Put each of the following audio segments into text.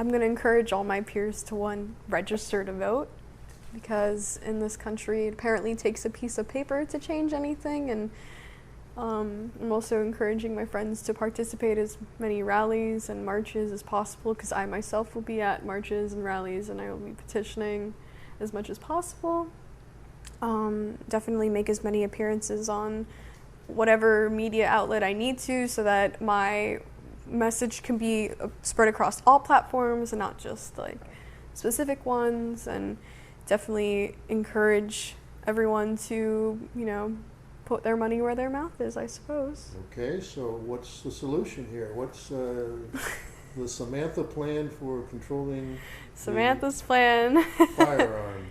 I'm going to encourage all my peers to, one, register to vote, because in this country it apparently takes a piece of paper to change anything, and I'm also encouraging my friends to participate as many rallies and marches as possible, because I myself will be at marches and rallies, and I will be petitioning as much as possible. Definitely make as many appearances on whatever media outlet I need to, so that my message can be spread across all platforms and not just like specific ones, and definitely encourage everyone to, you know, put their money where their mouth is, I suppose. Okay, so what's the solution here? What's the Samantha plan for controlling Samantha's plan? firearms?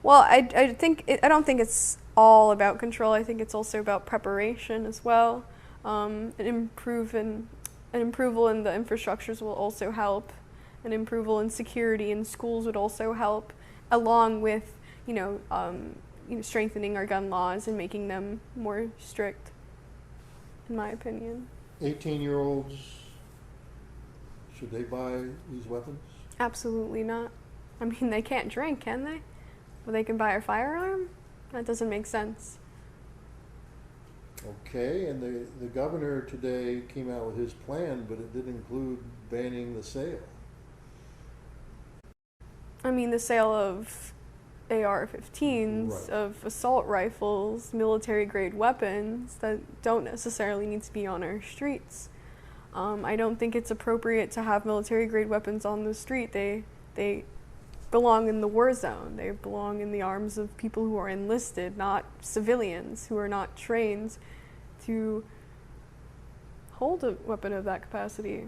Well, I don't think it's all about control. I think it's also about preparation as well. An improval in the infrastructures will also help. An improval in security in schools would also help, along with, strengthening our gun laws and making them more strict, in my opinion. 18-year-olds, should they buy these weapons? Absolutely not. I mean, they can't drink, can they? Well, they can buy a firearm? That doesn't make sense. Okay, and the governor today came out with his plan, but it did include banning the sale. I mean, the sale of AR-15s, Right. of assault rifles, military-grade weapons that don't necessarily need to be on our streets. I don't think it's appropriate to have military-grade weapons on the street. They belong in the war zone. They belong in the arms of people who are enlisted, not civilians who are not trained to hold a weapon of that capacity.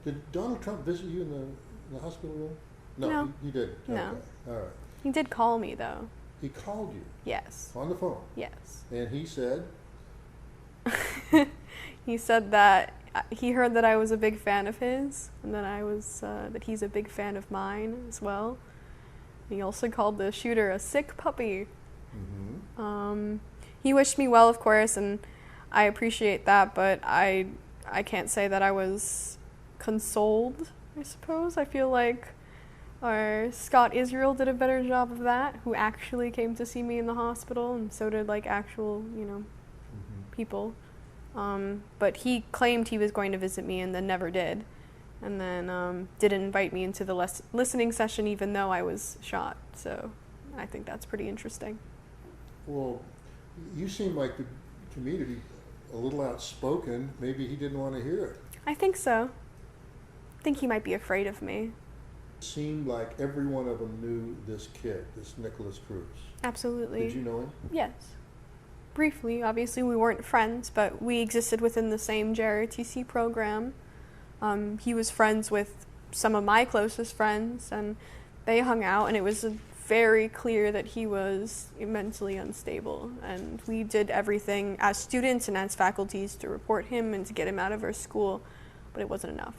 Did Donald Trump visit you in the hospital room? No. He didn't. No. Okay. All right. He did call me, though. He called you? Yes. On the phone? Yes. And he said? He said that he heard that I was a big fan of his, and that he's a big fan of mine as well. He also called the shooter a sick puppy. Mm-hmm. He wished me well, of course, and I appreciate that, but I can't say that I was consoled, I suppose. I feel like our Scott Israel did a better job of that, who actually came to see me in the hospital, and so did like actual, people. But he claimed he was going to visit me and then never did. And then didn't invite me into the listening session even though I was shot. So I think that's pretty interesting. Well, you seem like to me to be a little outspoken. Maybe he didn't want to hear it. I think so. I think he might be afraid of me. It seemed like every one of them knew this kid, this Nicholas Cruz. Absolutely. Did you know him? Yes. Briefly, obviously we weren't friends, but we existed within the same JROTC program. He was friends with some of my closest friends, and they hung out, and it was very clear that he was mentally unstable. And we did everything as students and as faculties to report him and to get him out of our school, but it wasn't enough.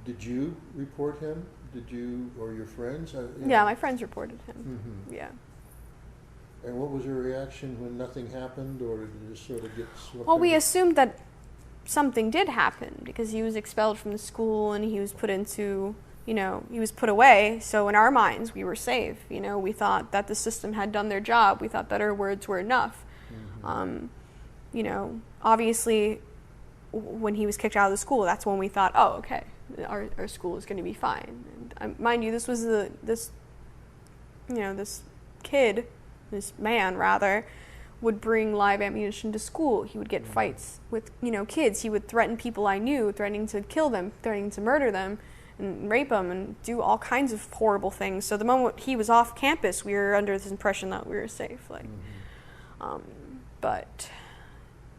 Did you report him? Did you, or your friends? Yeah, my friends reported him. Mm-hmm. Yeah. And what was your reaction when nothing happened, or did you just sort of get swept? Well, we assumed that something did happen because he was expelled from the school and he was put into, he was put away. So in our minds, we were safe. We thought that the system had done their job. We thought that our words were enough. Mm-hmm. Obviously, when he was kicked out of the school, that's when we thought, oh, okay, our school is going to be fine. And mind you, this was this man rather, would bring live ammunition to school. He would get fights with, kids. He would threaten people I knew, threatening to kill them, threatening to murder them, and rape them, and do all kinds of horrible things. So the moment he was off campus, we were under this impression that we were safe. But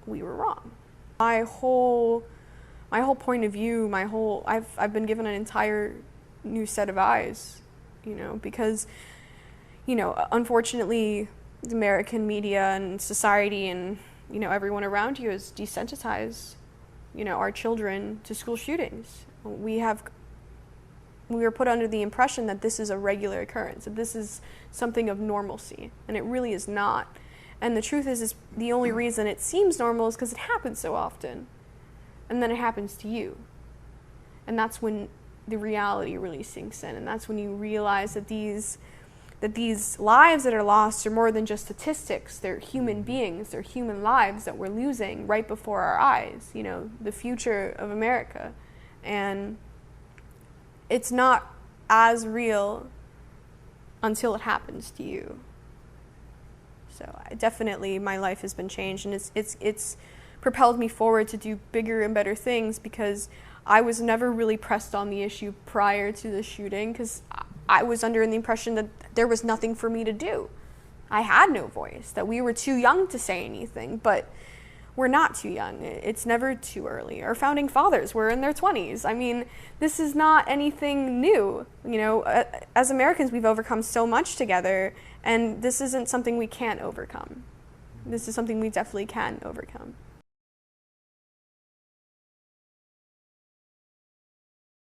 we were wrong. My whole point of view, I've been given an entire new set of eyes, because unfortunately, the American media and society and, everyone around you has desensitized, our children to school shootings. We were put under the impression that this is a regular occurrence, that this is something of normalcy, and it really is not. And the truth is the only reason it seems normal is because it happens so often, and then it happens to you. And that's when the reality really sinks in, and that's when you realize that these lives that are lost are more than just statistics. They're human beings, they're human lives that we're losing right before our eyes, you know, the future of America. And it's not as real until it happens to you. So definitely my life has been changed, and it's propelled me forward to do bigger and better things, because I was never really pressed on the issue prior to the shooting, because I was under the impression that there was nothing for me to do. I had no voice, that we were too young to say anything, but we're not too young. It's never too early. Our founding fathers were in their 20s. I mean, this is not anything new. You know, as Americans, we've overcome so much together, and this isn't something we can't overcome. This is something we definitely can overcome.